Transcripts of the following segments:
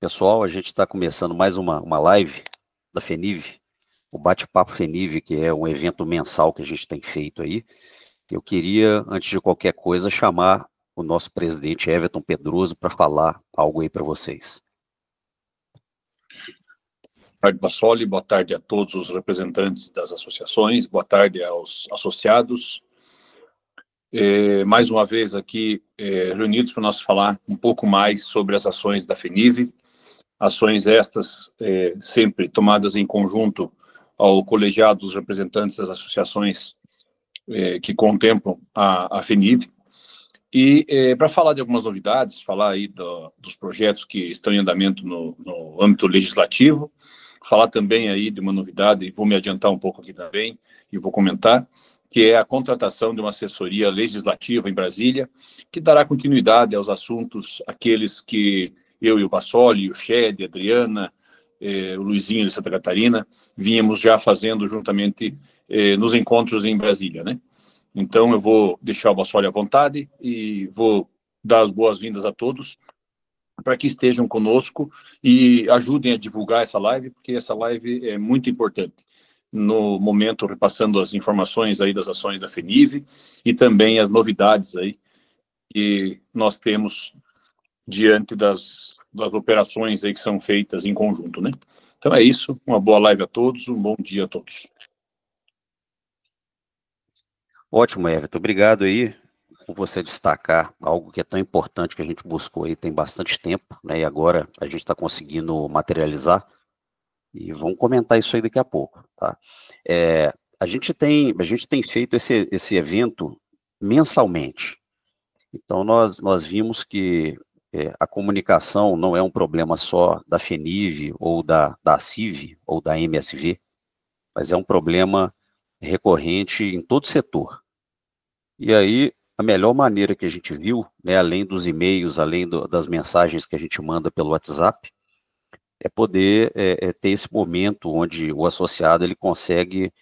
Pessoal, a gente está começando mais uma live da FENIV, o Bate-Papo FENIV, que é um evento mensal que a gente tem feito aí. Eu queria, antes de qualquer coisa, chamar o nosso presidente Everton Pedroso para falar algo aí para vocês. Boa tarde, Bassoli. Boa tarde a todos os representantes das associações. Boa tarde aos associados. Mais uma vez aqui reunidos para nós falar um pouco mais sobre as ações da FENIV. Ações estas sempre tomadas em conjunto ao colegiado dos representantes das associações que contemplam a FENIV. E para falar de algumas novidades, falar aí dos projetos que estão em andamento no âmbito legislativo, falar também aí de uma novidade, vou me adiantar um pouco aqui também, e vou comentar, que é a contratação de uma assessoria legislativa em Brasília, que dará continuidade aos assuntos, aqueles que eu e o Bassoli, o Shed, a Adriana, o Luizinho de Santa Catarina, vínhamos já fazendo juntamente nos encontros em Brasília, né? Então, eu vou deixar o Bassoli à vontade e vou dar as boas-vindas a todos para que estejam conosco e ajudem a divulgar essa live, porque essa live é muito importante. No momento, repassando as informações aí das ações da FENIV e também as novidades aí que nós temos diante das operações aí que são feitas em conjunto, né? Então é isso, uma boa live a todos, um bom dia a todos. Ótimo, Everton. Obrigado aí por você destacar algo que é tão importante que a gente buscou aí tem bastante tempo, né? E agora a gente está conseguindo materializar e vamos comentar isso aí daqui a pouco, tá? A gente tem feito esse evento mensalmente. Então nós vimos que a comunicação não é um problema só da FENIV ou da CIV ou da MSV, mas é um problema recorrente em todo setor. E aí, a melhor maneira que a gente viu, né, além dos e-mails, além das mensagens que a gente manda pelo WhatsApp, é poder ter esse momento onde o associado ele consegue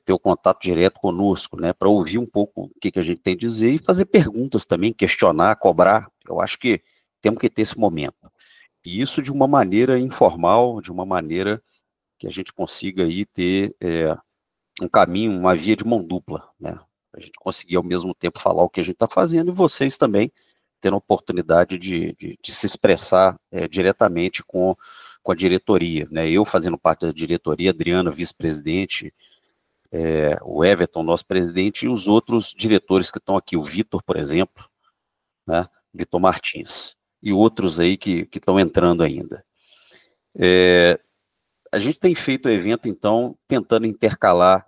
ter o contato direto conosco, né, para ouvir um pouco o que a gente tem a dizer e fazer perguntas também, questionar, cobrar. Eu acho que temos que ter esse momento. E isso de uma maneira informal, de uma maneira que a gente consiga aí ter um caminho, uma via de mão dupla, né? A gente conseguir ao mesmo tempo falar o que a gente está fazendo e vocês também tendo a oportunidade de se expressar diretamente com a diretoria, né? Eu fazendo parte da diretoria, Adriana, vice-presidente, o Everton, nosso presidente, e os outros diretores que estão aqui, o Vitor, por exemplo, né? Vitor Martins, e outros aí que estão entrando ainda. A gente tem feito o evento, então, tentando intercalar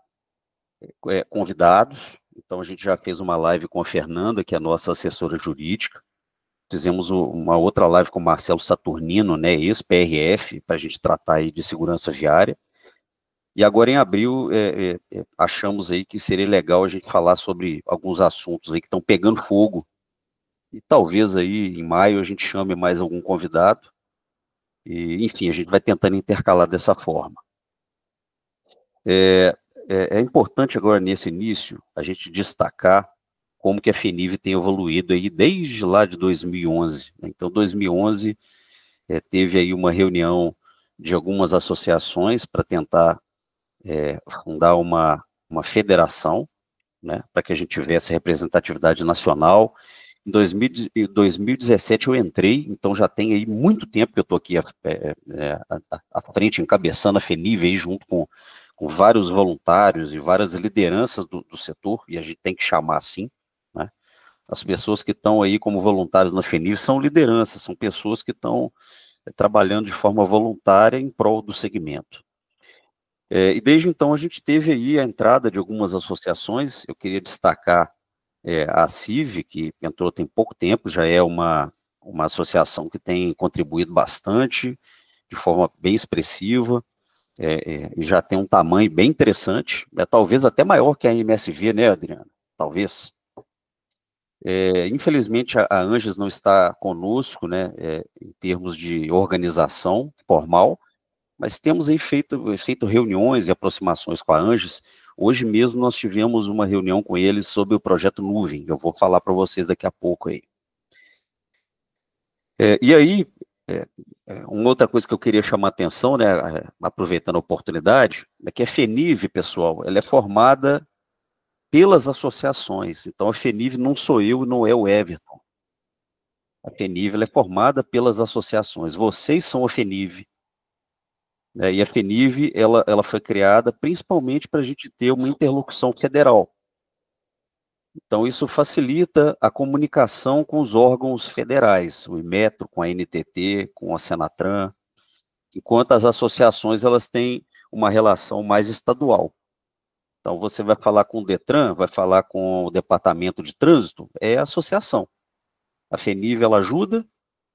convidados. Então, a gente já fez uma live com a Fernanda, que é a nossa assessora jurídica. Fizemos uma outra live com o Marcelo Saturnino, né, ex-PRF, para a gente tratar aí de segurança viária. E agora, em abril, achamos aí que seria legal a gente falar sobre alguns assuntos aí que estão pegando fogo. E talvez aí, em maio, a gente chame mais algum convidado. E, enfim, a gente vai tentando intercalar dessa forma. É importante agora, nesse início, a gente destacar como que a FENIV tem evoluído aí desde lá de 2011. Né? Então, 2011, teve aí uma reunião de algumas associações para tentar fundar uma federação, né, para que a gente tivesse representatividade nacional. Em 2017 eu entrei, então já tem aí muito tempo que eu estou aqui à frente, encabeçando a FENIV aí junto com vários voluntários e várias lideranças do setor, e a gente tem que chamar assim, né? As pessoas que estão aí como voluntários na FENIV são lideranças, são pessoas que estão trabalhando de forma voluntária em prol do segmento. E desde então a gente teve aí a entrada de algumas associações. Eu queria destacar a CIV, que entrou tem pouco tempo, já é uma associação que tem contribuído bastante, de forma bem expressiva, e já tem um tamanho bem interessante, talvez até maior que a MSV, né, Adriana? Talvez. Infelizmente, a Anges não está conosco, né, em termos de organização formal, mas temos aí feito reuniões e aproximações com a Anges. Hoje mesmo nós tivemos uma reunião com eles sobre o projeto Nuvem, eu vou falar para vocês daqui a pouco aí. E aí, uma outra coisa que eu queria chamar a atenção, né, aproveitando a oportunidade, é que a FENIV, pessoal, ela é formada pelas associações. Então, a FENIV não sou eu, não é o Everton. A FENIV ela é formada pelas associações. Vocês são a FENIV. Né, e a FENIV ela foi criada principalmente para a gente ter uma interlocução federal. Então, isso facilita a comunicação com os órgãos federais, o Inmetro, com a NTT, com a Senatran, enquanto as associações elas têm uma relação mais estadual. Então, você vai falar com o Detran, vai falar com o Departamento de Trânsito, é a associação. A FENIV, ela ajuda,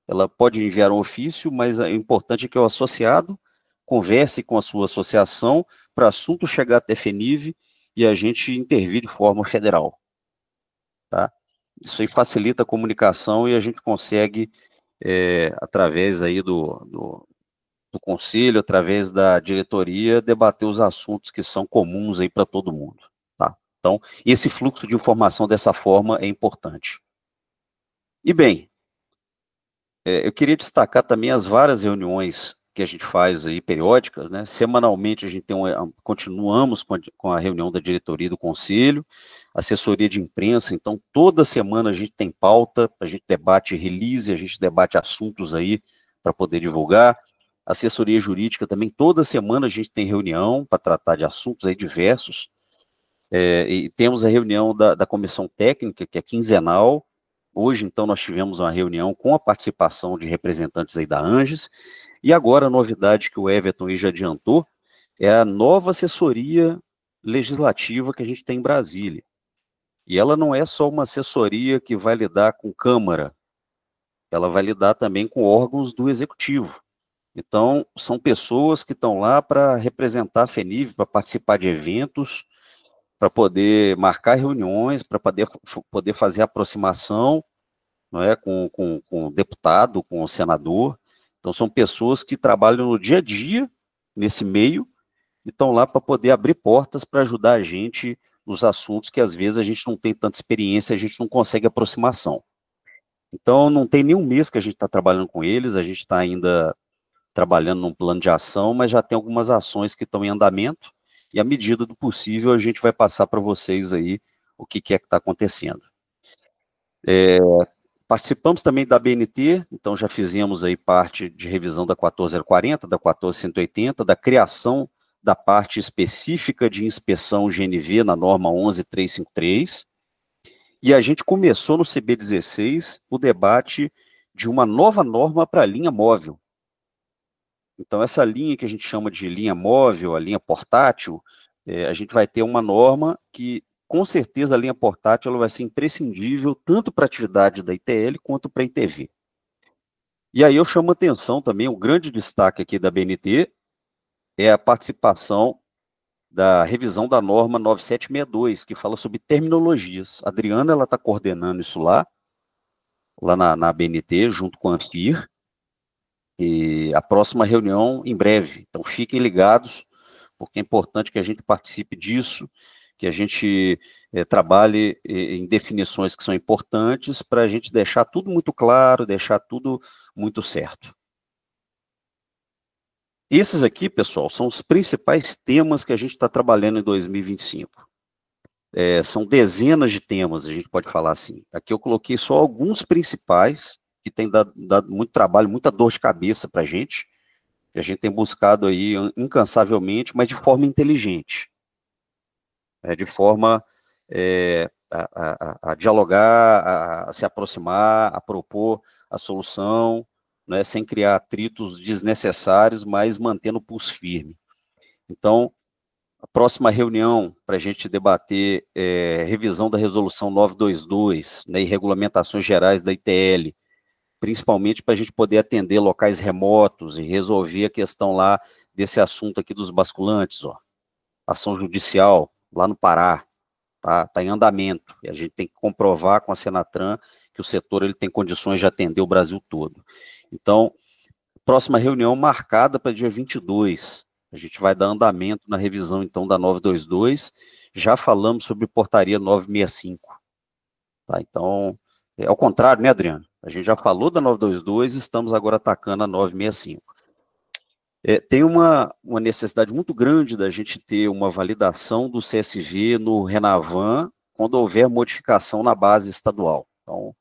ela pode enviar um ofício, mas é importante que o associado converse com a sua associação para o assunto chegar até a FENIV e a gente intervir de forma federal. Tá? Isso aí facilita a comunicação e a gente consegue, através aí do conselho, através da diretoria, debater os assuntos que são comuns aí para todo mundo. Tá? Então, esse fluxo de informação dessa forma é importante. E bem, eu queria destacar também as várias reuniões que a gente faz aí periódicas, né? Semanalmente a gente tem continuamos com a reunião da diretoria do conselho, assessoria de imprensa, então toda semana a gente tem pauta, a gente debate release, a gente debate assuntos aí para poder divulgar. Assessoria jurídica também, toda semana a gente tem reunião para tratar de assuntos aí diversos. E temos a reunião da comissão técnica, que é quinzenal. Hoje, então, nós tivemos uma reunião com a participação de representantes aí da ANGES, e agora a novidade que o Everton aí já adiantou, é a nova assessoria legislativa que a gente tem em Brasília. E ela não é só uma assessoria que vai lidar com Câmara, ela vai lidar também com órgãos do Executivo. Então, são pessoas que estão lá para representar a FENIV, para participar de eventos, para poder marcar reuniões, para poder fazer aproximação, não é, com o deputado, com o senador. Então, são pessoas que trabalham no dia a dia, nesse meio, e estão lá para poder abrir portas para ajudar a gente nos assuntos que, às vezes, a gente não tem tanta experiência, a gente não consegue aproximação. Então, não tem nenhum mês que a gente está trabalhando com eles, a gente está ainda trabalhando num plano de ação, mas já tem algumas ações que estão em andamento, e à medida do possível a gente vai passar para vocês aí o que é que está acontecendo. Participamos também da BNT, então já fizemos aí parte de revisão da 14040, da 14180, da criação da parte específica de inspeção GNV na norma 11353, e a gente começou no CB16 o debate de uma nova norma para a linha móvel. Então, essa linha que a gente chama de linha móvel, a linha portátil, a gente vai ter uma norma que, com certeza, a linha portátil ela vai ser imprescindível tanto para a atividade da ITL quanto para a ITV. E aí eu chamo a atenção também, um grande destaque aqui da BNT é a participação da revisão da norma 9762, que fala sobre terminologias. A Adriana ela está coordenando isso lá na BNT, junto com a Anfir, e a próxima reunião em breve. Então, fiquem ligados, porque é importante que a gente participe disso, que a gente trabalhe em definições que são importantes para a gente deixar tudo muito claro, deixar tudo muito certo. Esses aqui, pessoal, são os principais temas que a gente está trabalhando em 2025. São dezenas de temas, a gente pode falar assim. Aqui eu coloquei só alguns principais, que tem dado muito trabalho, muita dor de cabeça para a gente tem buscado aí incansavelmente, mas de forma inteligente, de forma a dialogar, a se aproximar, a propor a solução, né, sem criar atritos desnecessários, mas mantendo o pulso firme. Então, a próxima reunião para a gente debater revisão da resolução 922, né, e regulamentações gerais da ITL, principalmente para a gente poder atender locais remotos e resolver a questão lá desse assunto aqui dos basculantes, ó. Ação judicial lá no Pará, tá em andamento, e a gente tem que comprovar com a Senatran que o setor ele tem condições de atender o Brasil todo. Então, próxima reunião marcada para dia 22, a gente vai dar andamento na revisão, então, da 922, já falamos sobre portaria 965, tá? Então, Ao contrário, né, Adriano? A gente já falou da 922, estamos agora atacando a 965. Tem uma necessidade muito grande da gente ter uma validação do CSV no Renavan quando houver modificação na base estadual. Então,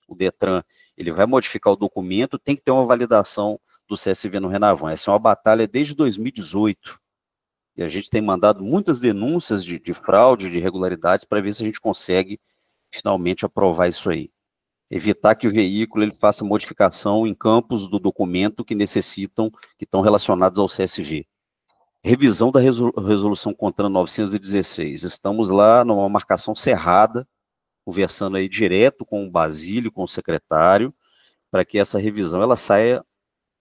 o Detran, ele vai modificar o documento, tem que ter uma validação do CSV no Renavan. Essa é uma batalha desde 2018. E a gente tem mandado muitas denúncias de fraude, de irregularidades, para ver se a gente consegue finalmente aprovar isso aí. Evitar que o veículo ele faça modificação em campos do documento que necessitam, que estão relacionados ao CSV. Revisão da resolução CONTRAN 916. Estamos lá numa marcação cerrada, conversando aí direto com o Basílio, com o secretário, para que essa revisão ela saia,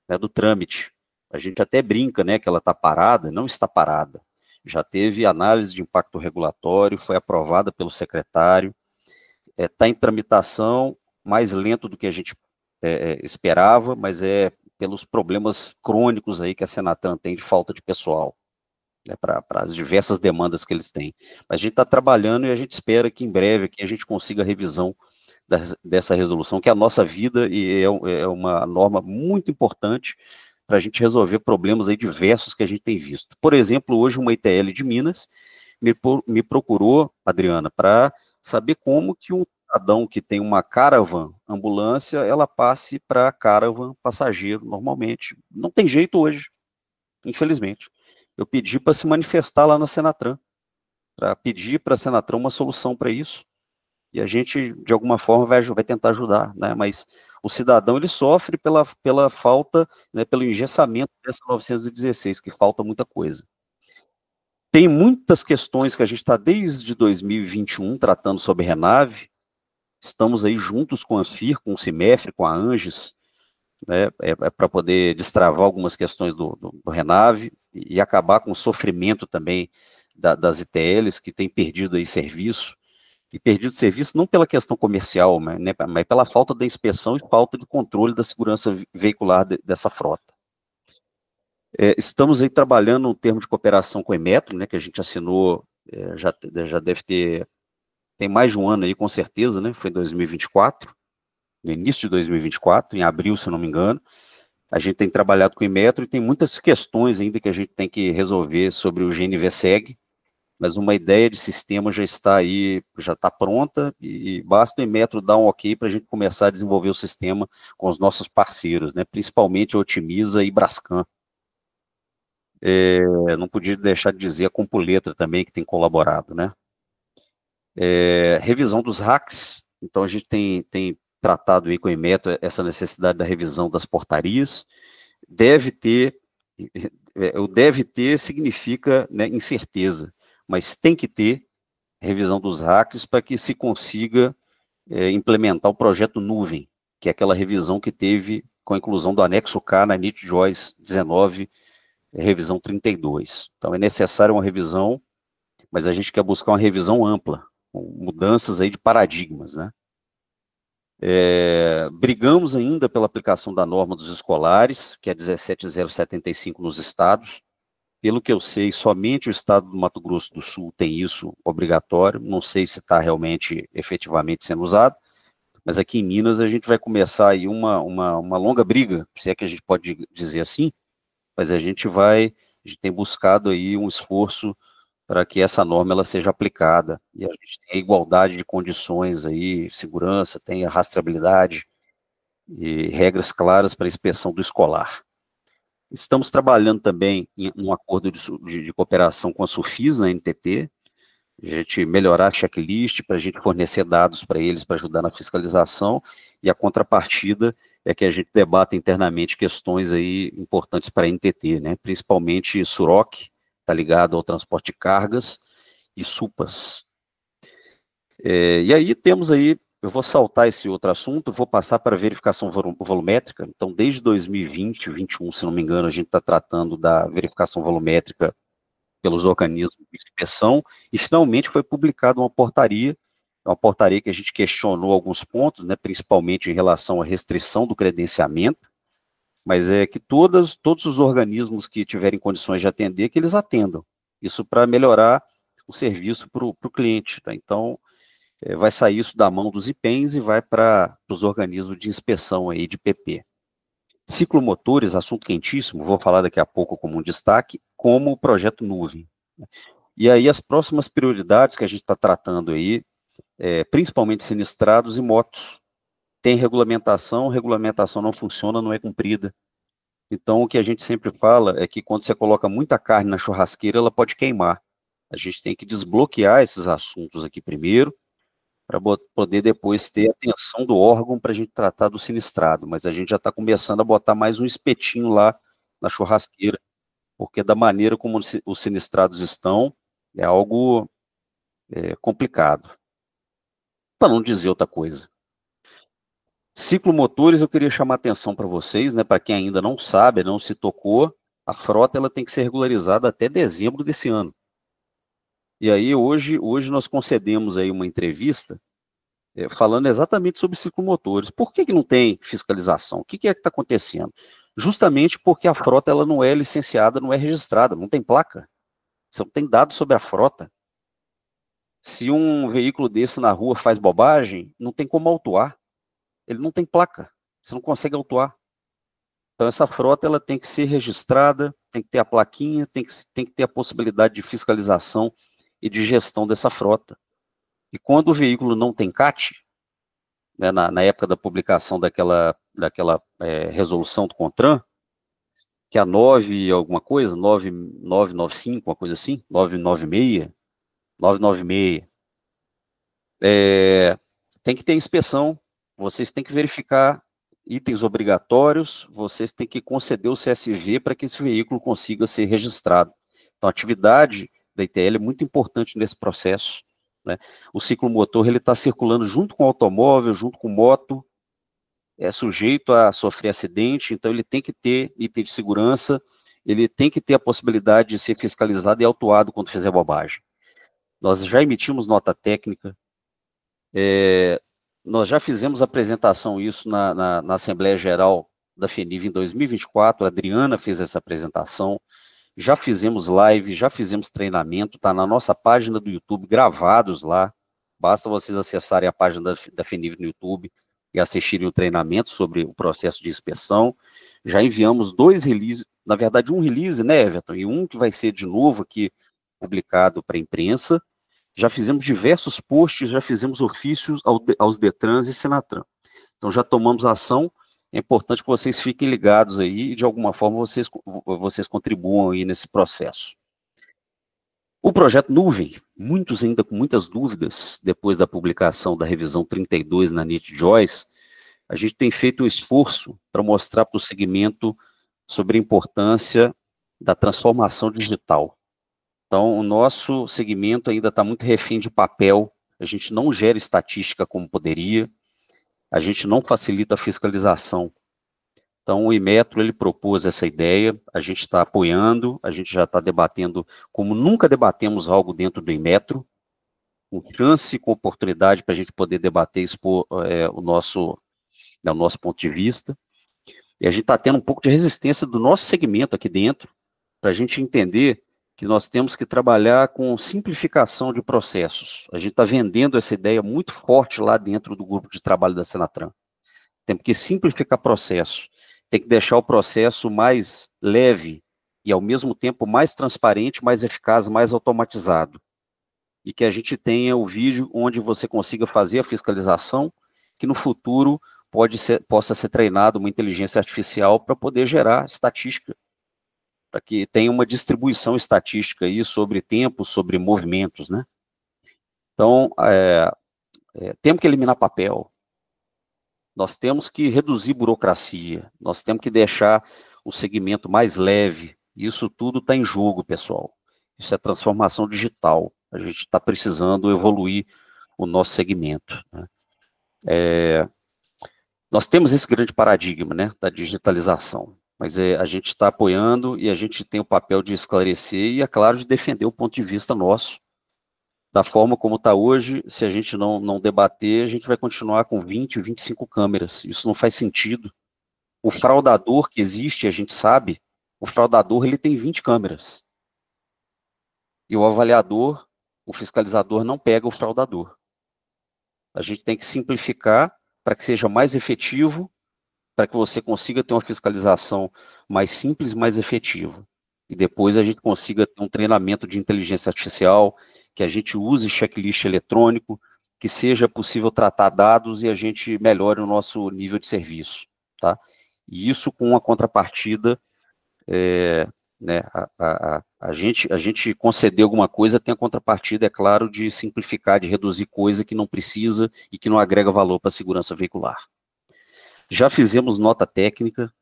né, do trâmite. A gente até brinca, né, que ela está parada, não está parada. Já teve análise de impacto regulatório, foi aprovada pelo secretário, está em tramitação, mais lento do que a gente esperava, mas é pelos problemas crônicos aí que a Senatran tem de falta de pessoal, né, para as diversas demandas que eles têm. Mas a gente está trabalhando e a gente espera que em breve aqui a gente consiga a revisão dessa resolução, que é a nossa vida e é uma norma muito importante para a gente resolver problemas aí diversos que a gente tem visto. Por exemplo, hoje uma ITL de Minas me procurou, Adriana, para saber como que um cidadão que tem uma caravan ambulância, ela passe para caravan passageiro normalmente. Não tem jeito hoje, infelizmente. Eu pedi para se manifestar lá na Senatran, para pedir para a Senatran uma solução para isso, e a gente, de alguma forma, vai tentar ajudar, né? Mas o cidadão, ele sofre pela falta, né, pelo engessamento dessa 916, que falta muita coisa. Tem muitas questões que a gente está desde 2021 tratando sobre Renave. Estamos aí juntos com a Anfir, com o CIMEF, com a Anges, né, para poder destravar algumas questões do Renave e acabar com o sofrimento também das ITLs que têm perdido aí serviço, e perdido serviço não pela questão comercial, mas pela falta da inspeção e falta de controle da segurança veicular dessa frota. Estamos aí trabalhando um termo de cooperação com o Emetro, né, que a gente assinou, já deve ter, tem mais de um ano aí, com certeza, né, foi em 2024, no início de 2024, em abril, se não me engano. A gente tem trabalhado com o Emetro e tem muitas questões ainda que a gente tem que resolver sobre o GNV-SEG, mas uma ideia de sistema já está aí, já está pronta, e basta o Emetro dar um ok para a gente começar a desenvolver o sistema com os nossos parceiros, né, principalmente a Otimiza e Brascan. Não podia deixar de dizer a Compuletra também, que tem colaborado, né. Revisão dos hacks, então a gente tem tratado aí com o Emetro essa necessidade da revisão das portarias. Deve ter, o deve ter significa, né, incerteza, mas tem que ter revisão dos hacks para que se consiga implementar o projeto nuvem, que é aquela revisão que teve com a inclusão do anexo K na NIT JOIS 19, revisão 32. Então é necessária uma revisão, mas a gente quer buscar uma revisão ampla, com mudanças aí de paradigmas, né? Brigamos ainda pela aplicação da norma dos escolares, que é 17075 nos estados. Pelo que eu sei, somente o estado do Mato Grosso do Sul tem isso obrigatório, não sei se está realmente, efetivamente sendo usado, mas aqui em Minas a gente vai começar aí uma longa briga, se é que a gente pode dizer assim, mas a gente tem buscado aí um esforço para que essa norma ela seja aplicada, e a gente tem a igualdade de condições aí, segurança, tem a rastreabilidade e regras claras para a inspeção do escolar. Estamos trabalhando também em um acordo de cooperação com a Sufis, na NTT, a gente melhorar a checklist para a gente fornecer dados para eles, para ajudar na fiscalização, e a contrapartida é que a gente debata internamente questões aí importantes para a NTT, né, principalmente SUROC, está ligado ao transporte de cargas, e SUPAS. E aí temos aí, eu vou saltar esse outro assunto, vou passar para a verificação volumétrica. Então, desde 2020, 2021, se não me engano, a gente está tratando da verificação volumétrica pelos organismos de inspeção, e finalmente foi publicada uma portaria que a gente questionou alguns pontos, né, principalmente em relação à restrição do credenciamento, mas é que todos os organismos que tiverem condições de atender, que eles atendam. Isso para melhorar o serviço para o cliente, tá? Então, vai sair isso da mão dos IPENs e vai para os organismos de inspeção aí de PP. Ciclomotores, assunto quentíssimo, vou falar daqui a pouco como um destaque, como o projeto Nuvem. E aí as próximas prioridades que a gente está tratando aí, principalmente sinistrados e motos. Tem regulamentação não funciona, não é cumprida. Então, o que a gente sempre fala é que quando você coloca muita carne na churrasqueira, ela pode queimar. A gente tem que desbloquear esses assuntos aqui primeiro, para poder depois ter a atenção do órgão para a gente tratar do sinistrado. Mas a gente já está começando a botar mais um espetinho lá na churrasqueira, porque da maneira como os sinistrados estão, é algo complicado. Para não dizer outra coisa. Ciclomotores, eu queria chamar a atenção para vocês, né, para quem ainda não sabe, não se tocou, a frota ela tem que ser regularizada até dezembro desse ano. E aí, hoje nós concedemos aí uma entrevista falando exatamente sobre ciclomotores. Por que não tem fiscalização? O que é que está acontecendo? Justamente porque a frota ela não é licenciada, não é registrada, não tem placa. Você não tem dados sobre a frota. Se um veículo desse na rua faz bobagem, não tem como autuar. Ele não tem placa. Você não consegue autuar. Então, essa frota ela tem que ser registrada, tem que ter a plaquinha, tem que ter a possibilidade de fiscalização e de gestão dessa frota. E quando o veículo não tem CAT, né, na época da publicação daquela resolução do CONTRAN, que é a 9 alguma coisa, 9995, uma coisa assim, 996, tem que ter inspeção, vocês têm que verificar itens obrigatórios, vocês têm que conceder o CSV para que esse veículo consiga ser registrado. Então, a atividade da ITL é muito importante nesse processo, né? O ciclomotor ele está circulando junto com o automóvel, junto com moto, é sujeito a sofrer acidente, então ele tem que ter item de segurança, ele tem que ter a possibilidade de ser fiscalizado e autuado quando fizer bobagem. Nós já emitimos nota técnica, nós já fizemos apresentação isso na Assembleia Geral da FENIV em 2024, a Adriana fez essa apresentação, já fizemos live, já fizemos treinamento, está na nossa página do YouTube, gravados lá, basta vocês acessarem a página da FENIV no YouTube e assistirem o treinamento sobre o processo de inspeção. Já enviamos 2 releases, na verdade um release, né, Everton, e um que vai ser de novo aqui publicado para a imprensa. Já fizemos diversos posts, já fizemos ofícios aos DETRANs e Senatran. Então já tomamos ação, é importante que vocês fiquem ligados aí e de alguma forma vocês contribuam aí nesse processo. O projeto Nuvem, muitos ainda com muitas dúvidas, depois da publicação da revisão 32 na NIT Joyce, a gente tem feito um esforço para mostrar para o segmento sobre a importância da transformação digital. Então, o nosso segmento ainda está muito refém de papel, a gente não gera estatística como poderia, a gente não facilita a fiscalização. Então, o Inmetro, ele propôs essa ideia, a gente está apoiando, a gente já está debatendo, como nunca debatemos algo dentro do Inmetro, com chance, com oportunidade para a gente poder debater e expor o nosso ponto de vista. E a gente está tendo um pouco de resistência do nosso segmento aqui dentro, para a gente entender que nós temos que trabalhar com simplificação de processos. A gente está vendendo essa ideia muito forte lá dentro do grupo de trabalho da Senatran. Temos que simplificar processo, tem que deixar o processo mais leve e, ao mesmo tempo, mais transparente, mais eficaz, mais automatizado. E que a gente tenha o vídeo onde você consiga fazer a fiscalização, que no futuro possa ser treinado uma inteligência artificial para poder gerar estatística, para que tenha uma distribuição estatística aí sobre tempo, sobre movimentos, né? Então, temos que eliminar papel, nós temos que reduzir burocracia, nós temos que deixar o segmento mais leve, isso tudo está em jogo, pessoal. Isso é transformação digital, a gente está precisando evoluir o nosso segmento, né? Nós temos esse grande paradigma, né, da digitalização, mas a gente está apoiando e a gente tem o papel de esclarecer e, é claro, de defender o ponto de vista nosso. Da forma como está hoje, se a gente não debater, a gente vai continuar com 20, 25 câmeras. Isso não faz sentido. O fraudador que existe, a gente sabe, o fraudador ele tem 20 câmeras. E o avaliador, o fiscalizador não pega o fraudador. A gente tem que simplificar para que seja mais efetivo, para que você consiga ter uma fiscalização mais simples, mais efetiva. E depois a gente consiga ter um treinamento de inteligência artificial, que a gente use checklist eletrônico, que seja possível tratar dados e a gente melhore o nosso nível de serviço, tá? E isso com uma contrapartida, né, a gente conceder alguma coisa tem a contrapartida, é claro, de simplificar, de reduzir coisa que não precisa e que não agrega valor para a segurança veicular. Já fizemos nota técnica,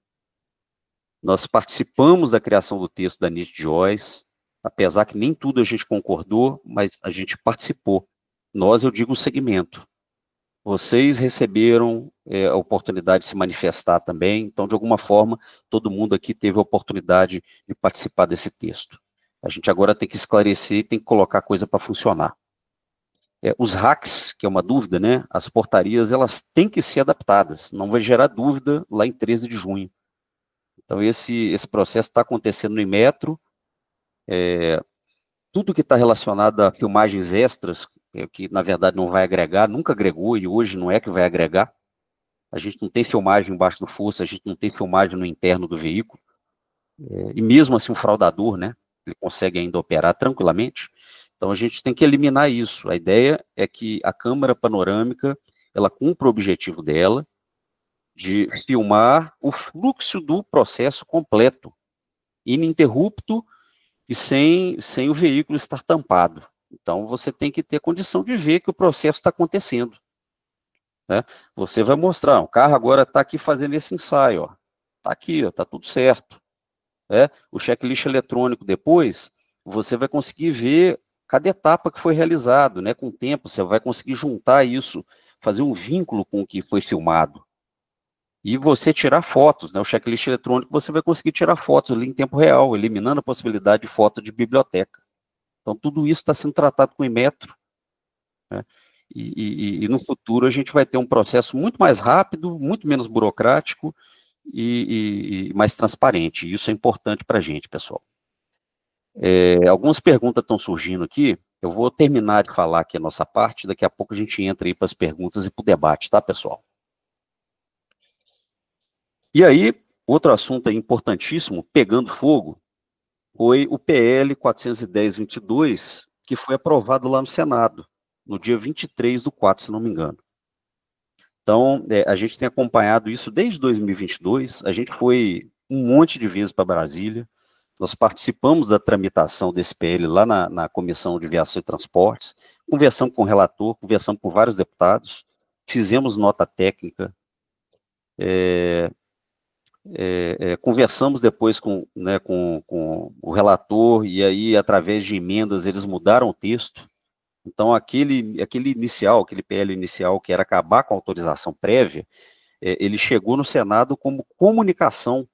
nós participamos da criação do texto da NIST Joyce, apesar que nem tudo a gente concordou, mas a gente participou. Nós, eu digo o segmento. Vocês receberam a oportunidade de se manifestar também, então, de alguma forma, todo mundo aqui teve a oportunidade de participar desse texto. A gente agora tem que esclarecer e tem que colocar a coisa para funcionar. Os hacks, que é uma dúvida, né? As portarias, elas têm que ser adaptadas, não vai gerar dúvida lá em 13 de junho. Então, esse processo está acontecendo no Inmetro, tudo que está relacionado a filmagens extras, que na verdade não vai agregar, nunca agregou e hoje não é que vai agregar. A gente não tem filmagem embaixo do fosso, a gente não tem filmagem no interno do veículo. E mesmo assim o fraudador, né, ele consegue ainda operar tranquilamente. Então a gente tem que eliminar isso. A ideia é que a câmera panorâmica, ela cumpra o objetivo dela, de filmar o fluxo do processo completo, ininterrupto e sem o veículo estar tampado. Então, você tem que ter condição de ver que o processo está acontecendo. Né? Você vai mostrar, o carro agora está aqui fazendo esse ensaio, está aqui, está tudo certo. O checklist eletrônico depois, você vai conseguir ver cada etapa que foi realizado, né? Com o tempo, você vai conseguir juntar isso, fazer um vínculo com o que foi filmado. E você tirar fotos, né? O checklist eletrônico, você vai conseguir tirar fotos ali em tempo real, eliminando a possibilidade de foto de biblioteca. Então, tudo isso está sendo tratado com o Inmetro, né? E no futuro a gente vai ter um processo muito mais rápido, muito menos burocrático e mais transparente. Isso é importante para a gente, pessoal. Algumas perguntas estão surgindo aqui. Eu vou terminar de falar aqui a nossa parte, daqui a pouco a gente entra aí para as perguntas e para o debate, tá, pessoal? E aí, outro assunto aí importantíssimo, pegando fogo, foi o PL 410-22, que foi aprovado lá no Senado, no dia 23/4, se não me engano. Então, a gente tem acompanhado isso desde 2022, a gente foi um monte de vezes para Brasília, nós participamos da tramitação desse PL lá na Comissão de Viação e Transportes, conversamos com o relator, conversamos com vários deputados, fizemos nota técnica, conversamos depois com o relator, e aí, através de emendas, eles mudaram o texto. Então, aquele PL inicial, que era acabar com a autorização prévia, ele chegou no Senado como comunicação,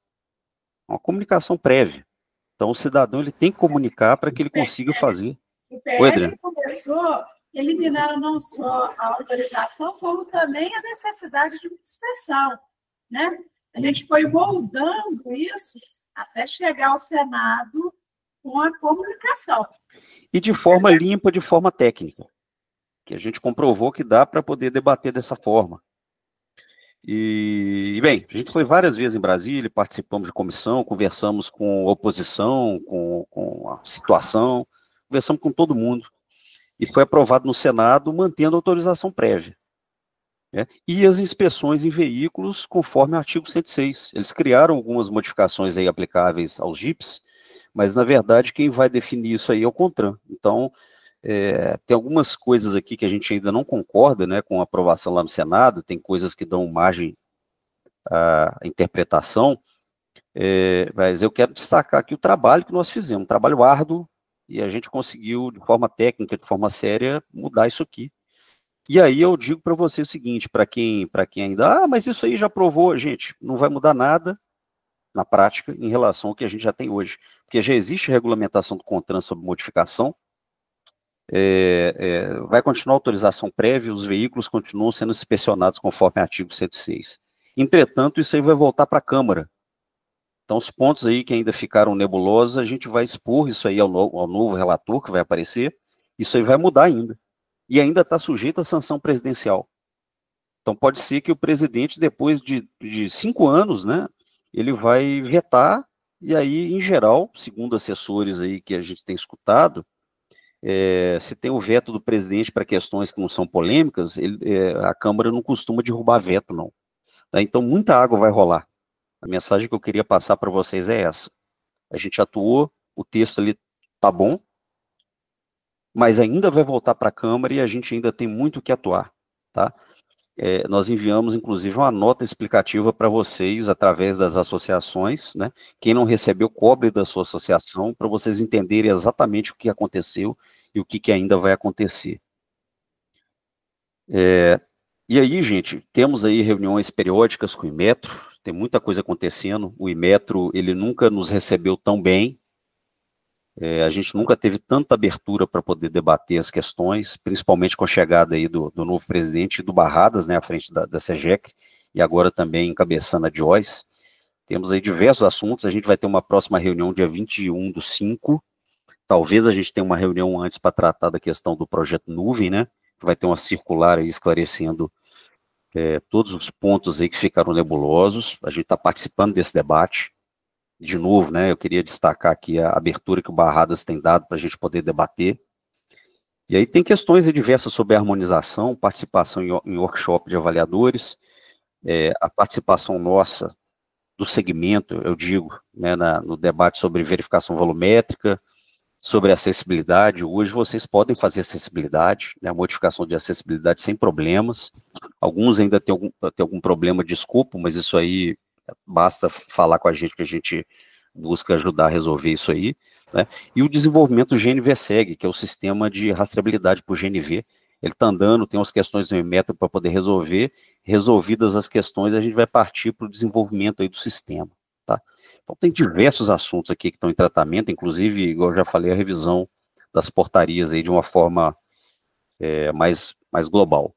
uma comunicação prévia. Então, o cidadão ele tem que comunicar para que ele consiga fazer. O PL começou eliminando não só a autorização, como também a necessidade de uma inspeção, né? A gente foi moldando isso até chegar ao Senado com a comunicação. E de forma limpa, de forma técnica, que a gente comprovou que dá para poder debater dessa forma. E, bem, a gente foi várias vezes em Brasília, participamos de comissão, conversamos com a oposição, com a situação, conversamos com todo mundo. E foi aprovado no Senado, mantendo a autorização prévia. E as inspeções em veículos conforme o artigo 106. Eles criaram algumas modificações aí aplicáveis aos JIPs, mas, na verdade, quem vai definir isso aí é o CONTRAN. Então, tem algumas coisas aqui que a gente ainda não concorda, né, com a aprovação lá no Senado, tem coisas que dão margem à interpretação, mas eu quero destacar aqui o trabalho que nós fizemos, um trabalho árduo, e a gente conseguiu, de forma técnica, de forma séria, mudar isso aqui. E aí eu digo para você o seguinte, para quem ainda, mas isso aí já provou, gente, não vai mudar nada na prática em relação ao que a gente já tem hoje, porque já existe regulamentação do CONTRAN sobre modificação, vai continuar a autorização prévia, os veículos continuam sendo inspecionados conforme o artigo 106. Entretanto, isso aí vai voltar para a Câmara. Então, os pontos aí que ainda ficaram nebulosos, a gente vai expor isso aí ao novo relator que vai aparecer, isso aí vai mudar ainda. e ainda está sujeito à sanção presidencial. Então pode ser que o presidente, depois de 5 anos, né, ele vai vetar, e aí, em geral, segundo assessores aí que a gente tem escutado, se tem o veto do presidente para questões que não são polêmicas, a Câmara não costuma derrubar veto, não. Tá? Então, muita água vai rolar. A mensagem que eu queria passar para vocês é essa. A gente atuou, o texto ali tá bom, mas ainda vai voltar para a Câmara e a gente ainda tem muito o que atuar, tá? Nós enviamos, inclusive, uma nota explicativa para vocês, através das associações, né? Quem não recebeu, cobre da sua associação, para vocês entenderem exatamente o que aconteceu e o que ainda vai acontecer. E aí, gente, temos aí reuniões periódicas com o Inmetro, tem muita coisa acontecendo, o Inmetro, ele nunca nos recebeu tão bem, a gente nunca teve tanta abertura para poder debater as questões, principalmente com a chegada aí do novo presidente do Barradas, né, à frente da SEGEC, e agora também encabeçando a Joyce. Temos aí diversos assuntos, a gente vai ter uma próxima reunião dia 21/5, talvez a gente tenha uma reunião antes para tratar da questão do projeto Nuvem, né, que vai ter uma circular aí esclarecendo todos os pontos aí que ficaram nebulosos, a gente está participando desse debate. De novo, né, eu queria destacar aqui a abertura que o Barradas tem dado para a gente poder debater. E aí tem questões diversas sobre a harmonização, participação em workshop de avaliadores, a participação nossa do segmento, eu digo, né, no debate sobre verificação volumétrica, sobre acessibilidade. Hoje vocês podem fazer acessibilidade, né, a modificação de acessibilidade sem problemas. Alguns ainda têm algum problema de escopo, mas isso aí basta falar com a gente que a gente busca ajudar a resolver isso aí, né? E o desenvolvimento do GNV-SEG, que é o sistema de rastreabilidade por GNV, ele está andando, tem umas questões no método para poder resolver, resolvidas as questões, a gente vai partir para o desenvolvimento aí do sistema, tá? Então tem diversos assuntos aqui que estão em tratamento, inclusive, igual eu já falei, a revisão das portarias aí de uma forma mais global.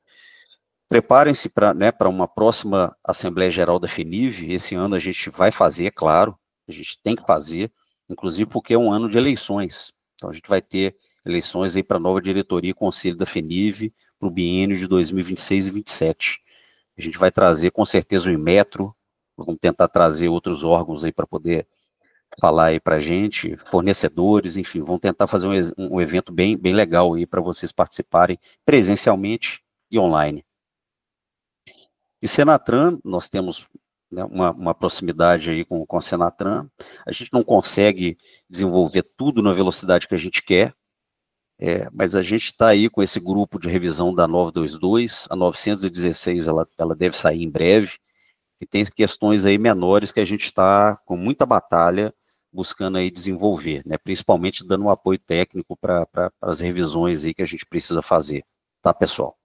Preparem-se para uma próxima Assembleia Geral da FENIV. Esse ano a gente vai fazer, é claro, a gente tem que fazer, inclusive porque é um ano de eleições. Então a gente vai ter eleições aí para a nova diretoria e conselho da FENIV para o biênio de 2026 e 2027. A gente vai trazer com certeza o Inmetro, vamos tentar trazer outros órgãos aí para poder falar aí para a gente, fornecedores, enfim, vamos tentar fazer um evento bem legal aí para vocês participarem presencialmente e online. E Senatran, nós temos, né, uma proximidade aí com a Senatran, a gente não consegue desenvolver tudo na velocidade que a gente quer, mas a gente está aí com esse grupo de revisão da 922, a 916 ela deve sair em breve, e tem questões aí menores que a gente está com muita batalha buscando aí desenvolver, né, principalmente dando um apoio técnico para as revisões aí que a gente precisa fazer, tá, pessoal?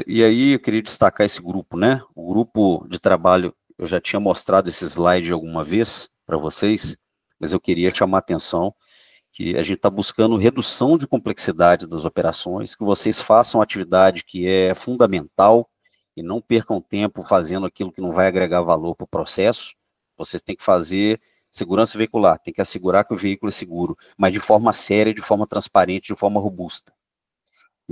E aí eu queria destacar esse grupo, né? O grupo de trabalho, eu já tinha mostrado esse slide alguma vez para vocês, mas eu queria chamar a atenção que a gente está buscando redução de complexidade das operações, que vocês façam atividade que é fundamental e não percam tempo fazendo aquilo que não vai agregar valor para o processo. Vocês têm que fazer segurança veicular, tem que assegurar que o veículo é seguro, mas de forma séria, de forma transparente, de forma robusta.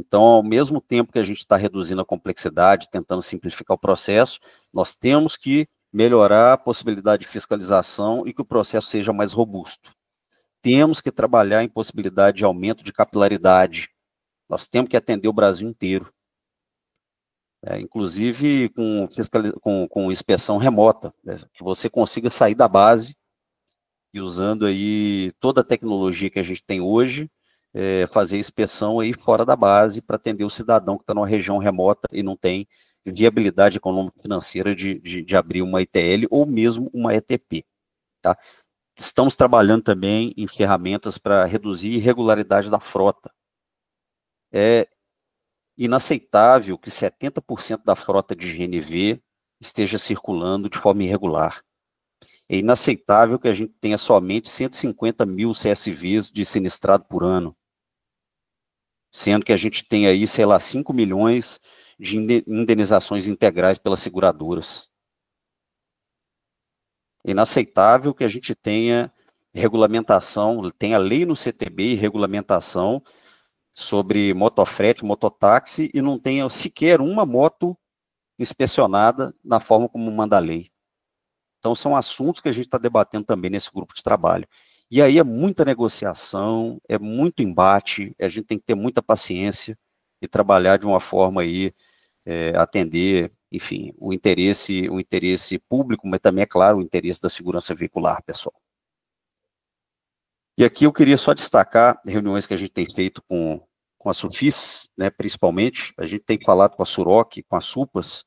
Então, ao mesmo tempo que a gente está reduzindo a complexidade, tentando simplificar o processo, nós temos que melhorar a possibilidade de fiscalização e que o processo seja mais robusto. Temos que trabalhar em possibilidade de aumento de capilaridade. Nós temos que atender o Brasil inteiro. Inclusive com inspeção remota, né, que você consiga sair da base e usando aí toda a tecnologia que a gente tem hoje, fazer inspeção aí fora da base para atender o cidadão que está numa região remota e não tem viabilidade econômica financeira de abrir uma ITL ou mesmo uma ETP. Tá? Estamos trabalhando também em ferramentas para reduzir a irregularidade da frota. É inaceitável que 70% da frota de GNV esteja circulando de forma irregular. É inaceitável que a gente tenha somente 150 mil CSVs de sinistrado por ano, sendo que a gente tem aí, sei lá, 5 milhões de indenizações integrais pelas seguradoras. É inaceitável que a gente tenha regulamentação, tenha lei no CTB e regulamentação sobre motofrete, mototáxi, e não tenha sequer uma moto inspecionada na forma como manda a lei. Então, são assuntos que a gente está debatendo também nesse grupo de trabalho. E aí é muita negociação, é muito embate, a gente tem que ter muita paciência e trabalhar de uma forma aí, atender, enfim, o interesse público, mas também, é claro, o interesse da segurança veicular, pessoal. E aqui eu queria só destacar reuniões que a gente tem feito com a SUFIS, né, principalmente. A gente tem falado com a SUROC, com a SUPAS,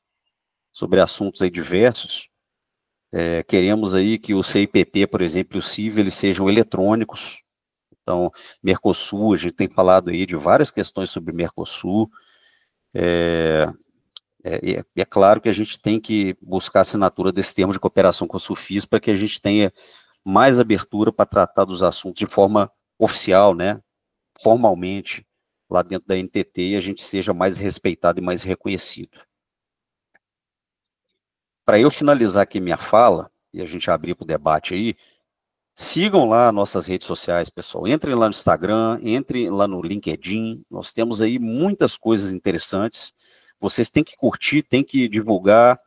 sobre assuntos aí diversos. Queremos aí que o CIPP, por exemplo, e o CIV, eles sejam eletrônicos. Então, Mercosul, a gente tem falado aí de várias questões sobre Mercosul. É claro que a gente tem que buscar a assinatura desse termo de cooperação com a SUFIS para que a gente tenha mais abertura para tratar dos assuntos de forma oficial, né, formalmente, lá dentro da NTT, e a gente seja mais respeitado e mais reconhecido. Para eu finalizar aqui minha fala, e a gente abrir para o debate aí, sigam lá nossas redes sociais, pessoal. Entrem lá no Instagram, entrem lá no LinkedIn, nós temos aí muitas coisas interessantes. Vocês têm que curtir, têm que divulgar,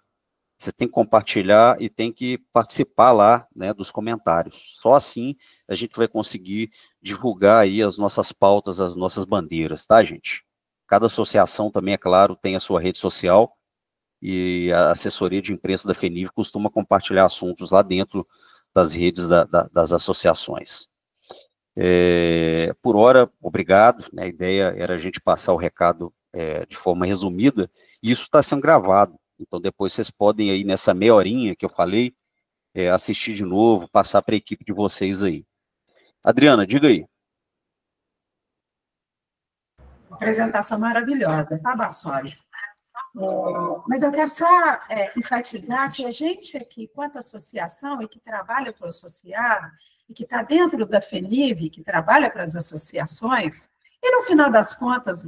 você tem que compartilhar e tem que participar lá, né, dos comentários. Só assim a gente vai conseguir divulgar aí as nossas pautas, as nossas bandeiras, tá, gente? Cada associação também, é claro, tem a sua rede social, e a assessoria de imprensa da FENIV costuma compartilhar assuntos lá dentro das redes das associações. Por hora, obrigado, né, a ideia era a gente passar o recado de forma resumida, e isso está sendo gravado, então depois vocês podem aí, nessa meia horinha que eu falei, assistir de novo, passar para a equipe de vocês aí. Adriana, diga aí. Apresentação maravilhosa, tá, Bassoli? Mas eu quero só enfatizar que a gente aqui, enquanto associação, e que trabalha para o associado, e que está dentro da FENIV, que trabalha para as associações, e no final das contas,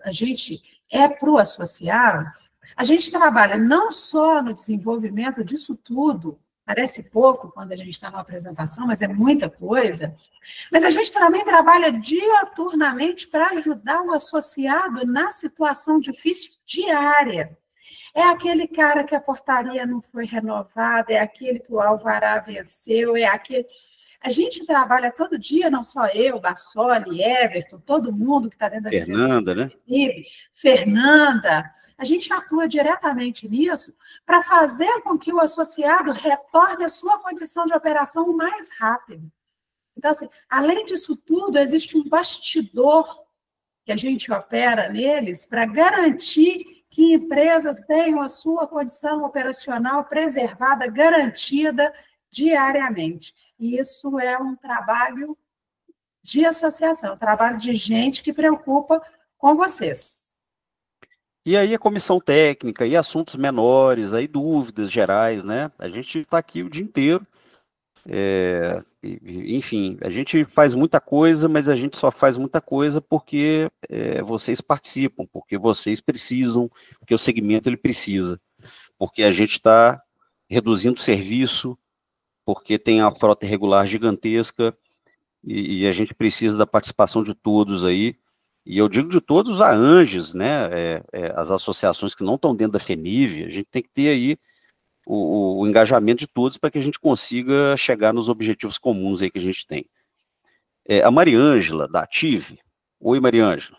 a gente para o associado, a gente trabalha não só no desenvolvimento disso tudo, parece pouco quando a gente está numa apresentação, mas é muita coisa, mas a gente também trabalha diuturnamente para ajudar o associado na situação difícil diária. É aquele cara que a portaria não foi renovada, é aquele que o alvará venceu, é aquele... A gente trabalha todo dia, não só eu, Bassoli, Everton, todo mundo que está dentro da... Fernanda, né? Fernanda... A gente atua diretamente nisso para fazer com que o associado retorne à sua condição de operação o mais rápido. Então, assim, além disso tudo, existe um bastidor que a gente opera neles para garantir que empresas tenham a sua condição operacional preservada, garantida diariamente. E isso é um trabalho de associação, um trabalho de gente que preocupa com vocês. E aí a comissão técnica, e assuntos menores, aí dúvidas gerais, né? A gente está aqui o dia inteiro. Enfim, a gente faz muita coisa, mas a gente só faz muita coisa porque vocês participam, porque vocês precisam, porque o segmento ele precisa, porque a gente está reduzindo o serviço, porque tem a frota irregular gigantesca, e a gente precisa da participação de todos aí. E eu digo de todos a ANGES, né, as associações que não estão dentro da FENIV, a gente tem que ter aí o engajamento de todos para que a gente consiga chegar nos objetivos comuns aí que a gente tem. A Mariângela, da ATIV, oi Mariângela,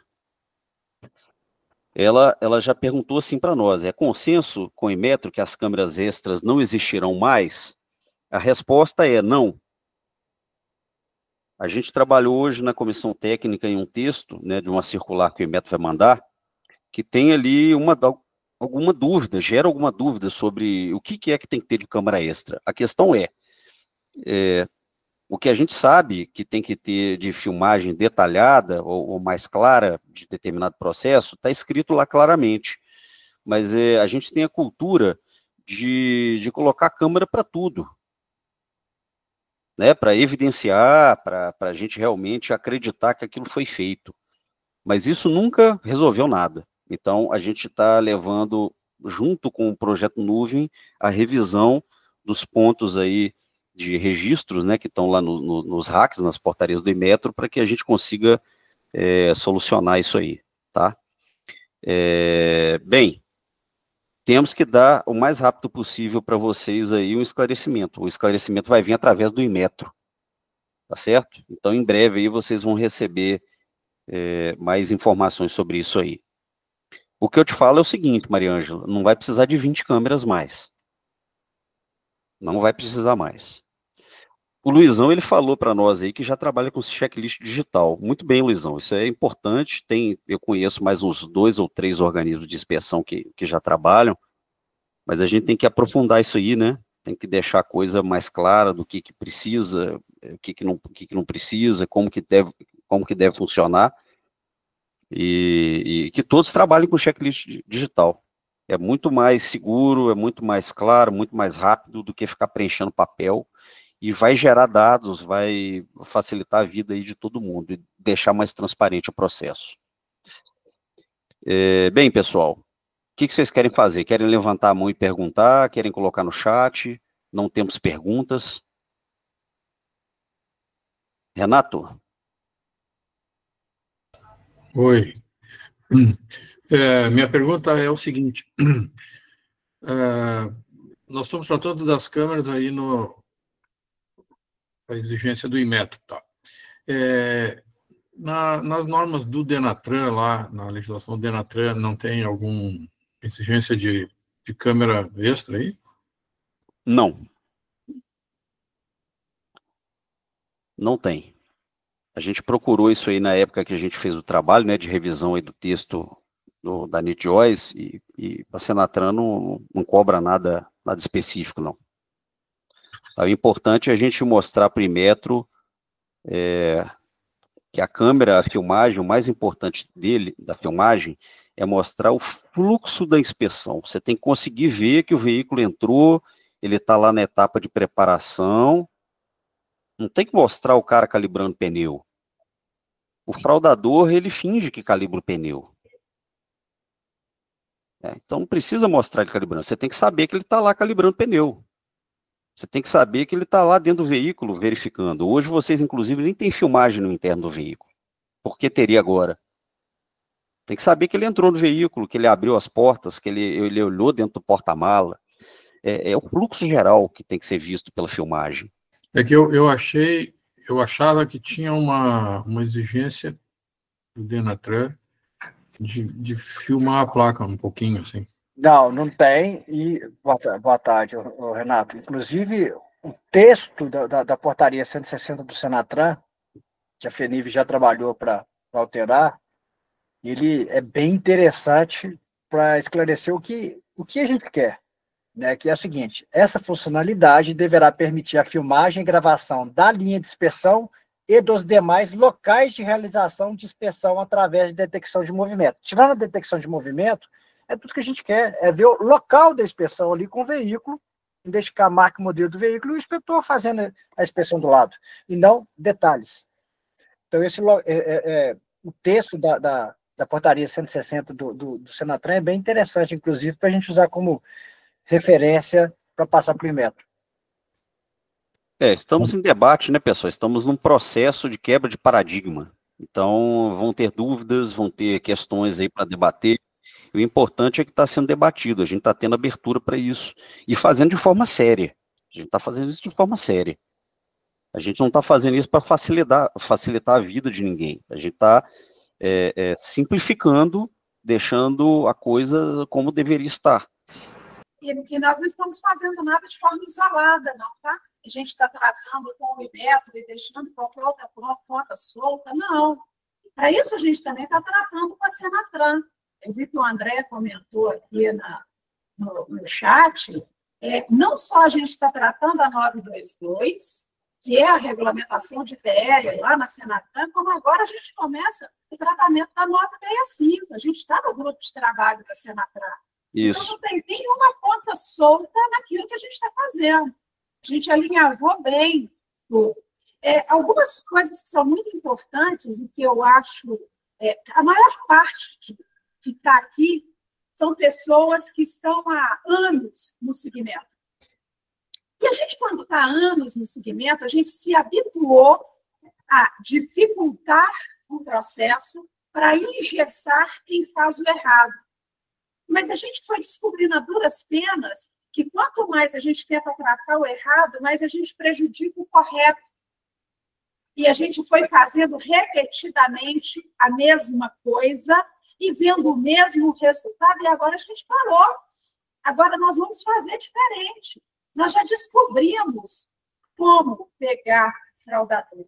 ela já perguntou assim para nós, é consenso com o Inmetro que as câmeras extras não existirão mais? A resposta é não. A gente trabalhou hoje na comissão técnica em um texto, né, de uma circular que o Inmetro vai mandar, que tem ali alguma dúvida, gera alguma dúvida sobre o que é que tem que ter de câmara extra. A questão o que a gente sabe que tem que ter de filmagem detalhada ou mais clara de determinado processo, está escrito lá claramente. Mas a gente tem a cultura de colocar a câmera para tudo, né, para evidenciar, para a gente realmente acreditar que aquilo foi feito. Mas isso nunca resolveu nada. Então, a gente está levando, junto com o projeto Nuvem, a revisão dos pontos aí de registros, né, que estão lá nos hacks, nas portarias do Inmetro, para que a gente consiga solucionar isso aí, tá? Bem, temos que dar o mais rápido possível para vocês aí um esclarecimento. O esclarecimento vai vir através do Inmetro, tá certo? Então, em breve aí vocês vão receber mais informações sobre isso aí. O que eu te falo é o seguinte, Mariângela, não vai precisar de 20 câmeras mais. Não vai precisar mais. O Luizão, ele falou para nós aí que já trabalha com checklist digital. Muito bem, Luizão, isso é importante. Eu conheço mais uns 2 ou 3 organismos de inspeção que já trabalham, mas a gente tem que aprofundar isso aí, né? Tem que deixar a coisa mais clara do que precisa, o que não precisa, como que deve funcionar, e que todos trabalhem com checklist digital. É muito mais seguro, é muito mais claro, muito mais rápido do que ficar preenchendo papel, e vai gerar dados, vai facilitar a vida aí de todo mundo, e deixar mais transparente o processo. Bem, pessoal, o que vocês querem fazer? Querem levantar a mão e perguntar? Querem colocar no chat? Não temos perguntas? Renato? Oi. Minha pergunta é o seguinte. Nós estamos tratando das câmeras aí a exigência do Inmetro. Tá? Nas normas do Denatran, lá, na legislação do Denatran, não tem alguma exigência de câmera extra aí? Não. Não tem. A gente procurou isso aí na época que a gente fez o trabalho, né, de revisão aí do texto da NIT-JOIS, e a Senatran não cobra nada específico, não. Então, o importante é a gente mostrar para o Inmetro que a câmera, a filmagem, o mais importante da filmagem, é mostrar o fluxo da inspeção. Você tem que conseguir ver que o veículo entrou, ele está lá na etapa de preparação. Não tem que mostrar o cara calibrando pneu. O fraudador, ele finge que calibra o pneu. Então, não precisa mostrar ele calibrando. Você tem que saber que ele está lá calibrando pneu. Você tem que saber que ele está lá dentro do veículo verificando. Hoje, vocês, inclusive, nem tem filmagem no interno do veículo. Por que teria agora? Tem que saber que ele entrou no veículo, que ele abriu as portas, que ele olhou dentro do porta-mala. É o fluxo geral que tem que ser visto pela filmagem. É que eu achava que tinha uma exigência do Denatran de filmar a placa um pouquinho, assim. Não tem. E boa tarde, Renato. Inclusive, o texto da portaria 160 do Senatran, que a FENIV já trabalhou para alterar, ele é bem interessante para esclarecer o que a gente quer, né? Que é o seguinte: essa funcionalidade deverá permitir a filmagem e gravação da linha de inspeção e dos demais locais de realização de inspeção através de detecção de movimento. Tirando a detecção de movimento, é tudo que a gente quer, é ver o local da inspeção ali com o veículo, identificar a marca e modelo do veículo e o inspetor fazendo a inspeção do lado, e não detalhes. Então, o texto da portaria 160 do Senatran é bem interessante, inclusive, para a gente usar como referência para passar para o Inmetro. Estamos em debate, né, pessoal? Estamos num processo de quebra de paradigma. Então, vão ter dúvidas, vão ter questões aí para debater. O importante é que está sendo debatido, a gente está tendo abertura para isso, e fazendo de forma séria. A gente está fazendo isso de forma séria. A gente não está fazendo isso para facilitar a vida de ninguém. A gente está simplificando, deixando a coisa como deveria estar. E nós não estamos fazendo nada de forma isolada, não, tá? A gente está tratando com o Inmetro e deixando qualquer outra ponta solta, não. Para isso, a gente também está tratando com a Senatran. Eu vi que o André comentou aqui no chat, não só a gente está tratando a 922, que é a regulamentação de TL lá na Senatran, como agora a gente começa o tratamento da 965. A gente está no grupo de trabalho da Senatran. Isso. Então, não tem nenhuma ponta solta naquilo que a gente está fazendo. A gente alinhavou bem tudo. Algumas coisas que são muito importantes e que eu acho a maior parte que está aqui são pessoas que estão há anos no segmento. E a gente, quando está há anos no segmento, a gente se habituou a dificultar um processo para engessar quem faz o errado. Mas a gente foi descobrindo a duras penas que quanto mais a gente tenta tratar o errado, mais a gente prejudica o correto. E a gente foi fazendo repetidamente a mesma coisa e vendo o mesmo resultado, e agora a gente parou. Agora nós vamos fazer diferente. Nós já descobrimos como pegar fraudador.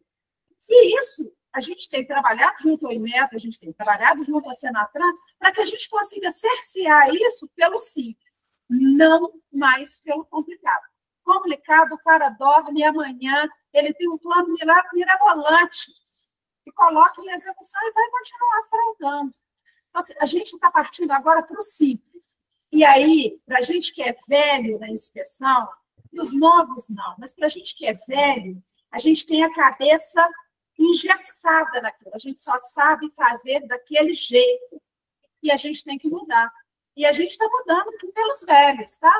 E isso a gente tem trabalhado junto ao Inmetro, a gente tem trabalhado junto ao Senatran, para que a gente consiga cercear isso pelo simples, não mais pelo complicado. Complicado, o cara dorme amanhã, ele tem um plano mirabolante, e coloca em execução e vai continuar fraudando. Então, assim, a gente está partindo agora para o simples. E aí, para a gente que é velho na inspeção, e os novos não, mas para a gente que é velho, a gente tem a cabeça engessada naquilo, a gente só sabe fazer daquele jeito, e a gente tem que mudar. E a gente está mudando pelos velhos, tá?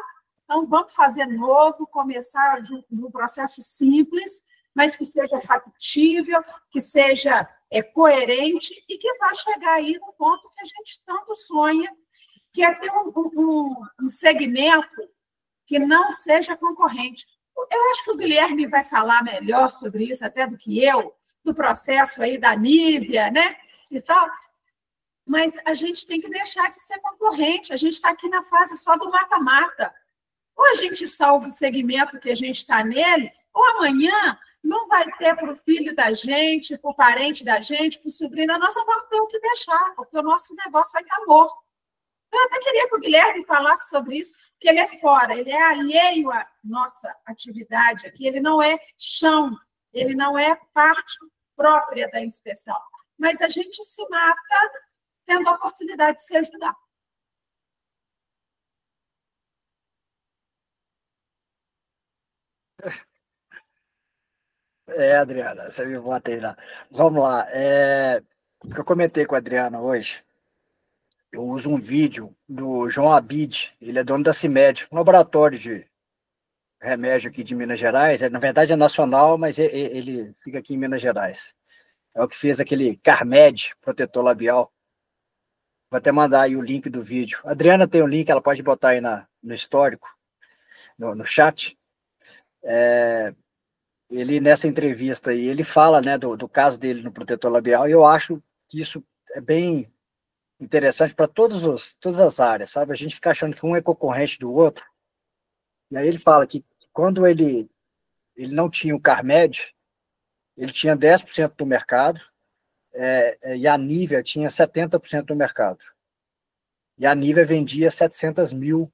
Então, vamos fazer novo, começar de um processo simples, mas que seja factível, que seja coerente e que vai chegar aí no ponto que a gente tanto sonha, que é ter um segmento que não seja concorrente. Eu acho que o Guilherme vai falar melhor sobre isso até do que eu, do processo aí da Nívia, né? E tal. Mas a gente tem que deixar de ser concorrente. A gente está aqui na fase só do mata-mata. Ou a gente salva o segmento que a gente está nele, ou amanhã não vai ter para o filho da gente, para o parente da gente, para o sobrinho, nós não vamos ter o que deixar, porque o nosso negócio vai estar morto. Eu até queria que o Guilherme falasse sobre isso, porque ele é fora, ele é alheio à nossa atividade aqui, ele não é chão, ele não é parte própria da inspeção. Mas a gente se mata tendo a oportunidade de se ajudar. Adriana, você me bota aí lá. Vamos lá. Eu comentei com a Adriana hoje. Eu uso um vídeo do João Abid, ele é dono da CIMED, um laboratório de remédio aqui de Minas Gerais. Na verdade é nacional, mas ele fica aqui em Minas Gerais. É o que fez aquele Carmed, protetor labial. Vou até mandar aí o link do vídeo. A Adriana tem o link, ela pode botar aí no histórico, no chat. Ele, nessa entrevista aí, ele fala, né, do caso dele no protetor labial, e eu acho que isso é bem interessante para todas as áreas, sabe? A gente fica achando que um é concorrente do outro. E aí ele fala que quando ele não tinha o Carmed, ele tinha 10% do mercado, e a Nívia tinha 70% do mercado. E a Nívia vendia 700 mil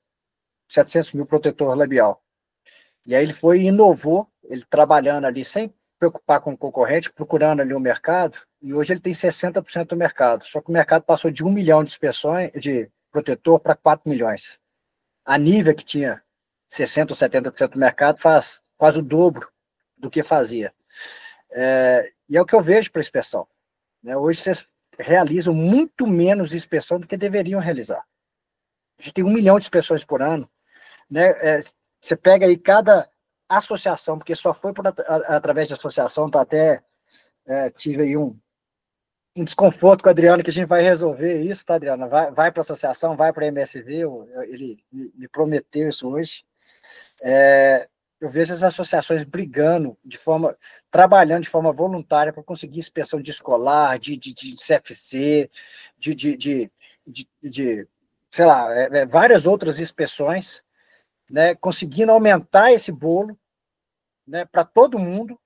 protetor labial. E aí ele foi e inovou, ele trabalhando ali sem preocupar com o concorrente, procurando ali o mercado, e hoje ele tem 60% do mercado. Só que o mercado passou de 1 milhão de inspeções de protetor para 4 milhões. A Nívia, que tinha 60% ou 70% do mercado, faz quase o dobro do que fazia. E é o que eu vejo para a inspeção. Né? Hoje vocês realizam muito menos inspeção do que deveriam realizar. A gente tem 1 milhão de inspeções por ano. Né? Você pega aí cada associação, porque só foi através de associação, tá até tive aí um desconforto com a Adriana, que a gente vai resolver isso, tá, Adriana? Vai para a associação, vai para a MSV, ele me prometeu isso hoje. Eu vejo as associações brigando, trabalhando de forma voluntária para conseguir inspeção de escolar, de CFC, sei lá, várias outras inspeções, né, conseguindo aumentar esse bolo, né, para todo mundo,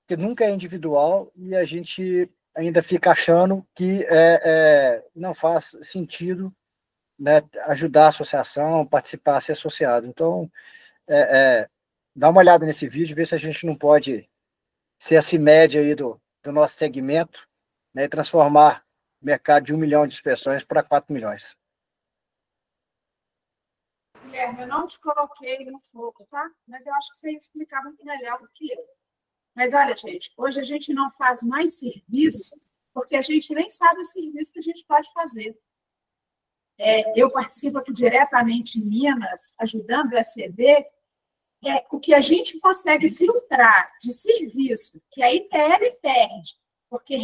que nunca é individual, e a gente ainda fica achando que não faz sentido, né, ajudar a associação, participar, ser associado. Então, dá uma olhada nesse vídeo, ver se a gente não pode ser a CIMED aí do nosso segmento, né, e transformar o mercado de 1 milhão de inspeções para 4 milhões. Guilherme, eu não te coloquei no fogo, tá? Mas eu acho que você ia explicar muito melhor do que eu. Mas olha, gente, hoje a gente não faz mais serviço porque a gente nem sabe o serviço que a gente pode fazer. Eu participo aqui diretamente em Minas, ajudando o ECV, o que a gente consegue filtrar de serviço, que a ITL perde, porque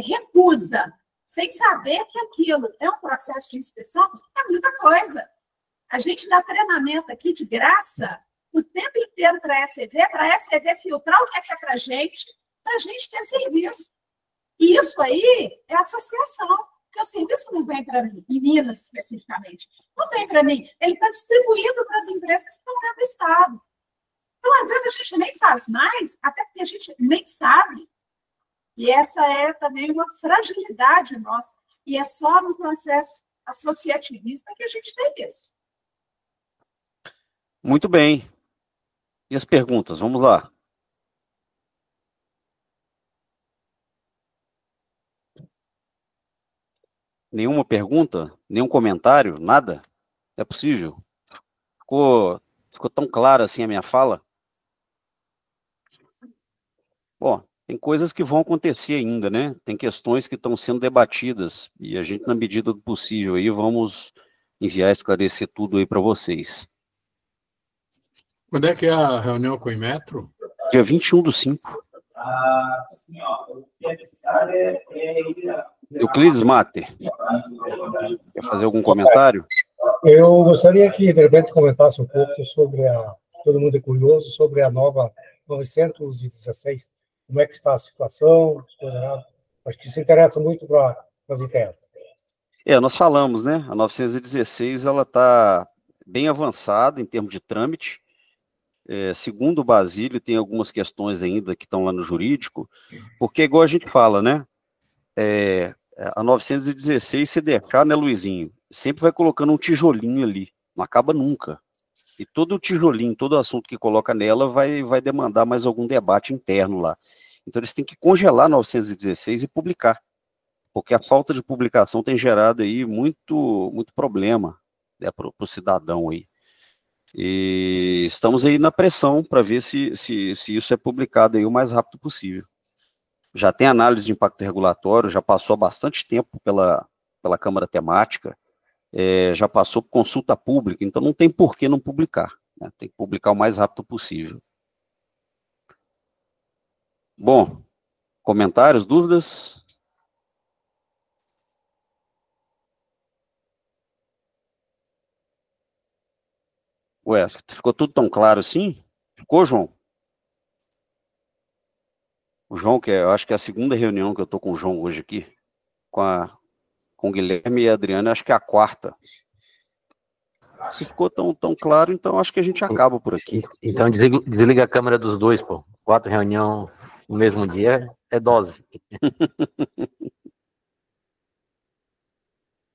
recusa, sem saber que aquilo é um processo de inspeção, é muita coisa. A gente dá treinamento aqui de graça o tempo inteiro para a SCV filtrar o que é para a gente ter serviço. E isso aí é associação, porque o serviço não vem para mim, em Minas especificamente, não vem para mim, ele está distribuído para as empresas que estão dentro do Estado. Então, às vezes, a gente nem faz mais, até porque a gente nem sabe. E essa é também uma fragilidade nossa. E é só no processo associativista que a gente tem isso. Muito bem. E as perguntas? Vamos lá. Nenhuma pergunta? Nenhum comentário? Nada? Não é possível? Ficou tão clara assim a minha fala? Bom, tem coisas que vão acontecer ainda, né? Tem questões que estão sendo debatidas e a gente, na medida do possível, aí vamos enviar esclarecer tudo aí para vocês. Quando é que é a reunião com o Inmetro? Dia 21/5. Euclides Mater, quer fazer algum comentário? Eu gostaria que, de repente, comentasse um pouco sobre todo mundo é curioso, sobre a nova 916. Como é que está a situação? Acho que isso interessa muito para as internas. Nós falamos, né? A 916, ela está bem avançada em termos de trâmite. Segundo o Basílio, tem algumas questões ainda que estão lá no jurídico, porque, igual a gente fala, né? A 916, se deixar, né, Luizinho, sempre vai colocando um tijolinho ali, não acaba nunca. E todo tijolinho, todo assunto que coloca nela vai demandar mais algum debate interno lá. Então, eles têm que congelar a 916 e publicar, porque a falta de publicação tem gerado aí muito problema, né, para o cidadão aí. E estamos aí na pressão para ver se isso é publicado aí o mais rápido possível. Já tem análise de impacto regulatório, já passou há bastante tempo pela Câmara Temática, já passou por consulta pública, então não tem por que não publicar, né? Tem que publicar o mais rápido possível. Bom, comentários, dúvidas? Ué, ficou tudo tão claro assim? Ficou, João? O João, eu acho que é a segunda reunião que eu estou com o João hoje aqui, com o Guilherme e a Adriana, acho que é a quarta. Se ficou tão claro, então acho que a gente acaba por aqui. Então desliga a câmera dos dois, pô. 4 reuniões no mesmo dia é dose.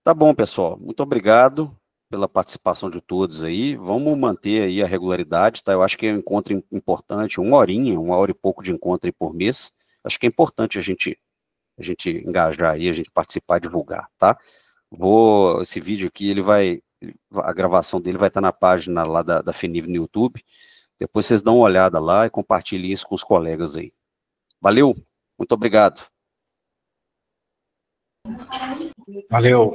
Tá bom, pessoal. Muito obrigado pela participação de todos aí. Vamos manter aí a regularidade, tá? Eu acho que é um encontro importante, 1 hora e pouco de encontro aí por mês. Acho que é importante a gente engajar aí, a gente participar e divulgar, tá? Esse vídeo aqui, a gravação dele vai estar na página lá da FENIV no YouTube. Depois vocês dão uma olhada lá e compartilhem isso com os colegas aí. Valeu, muito obrigado. Valeu.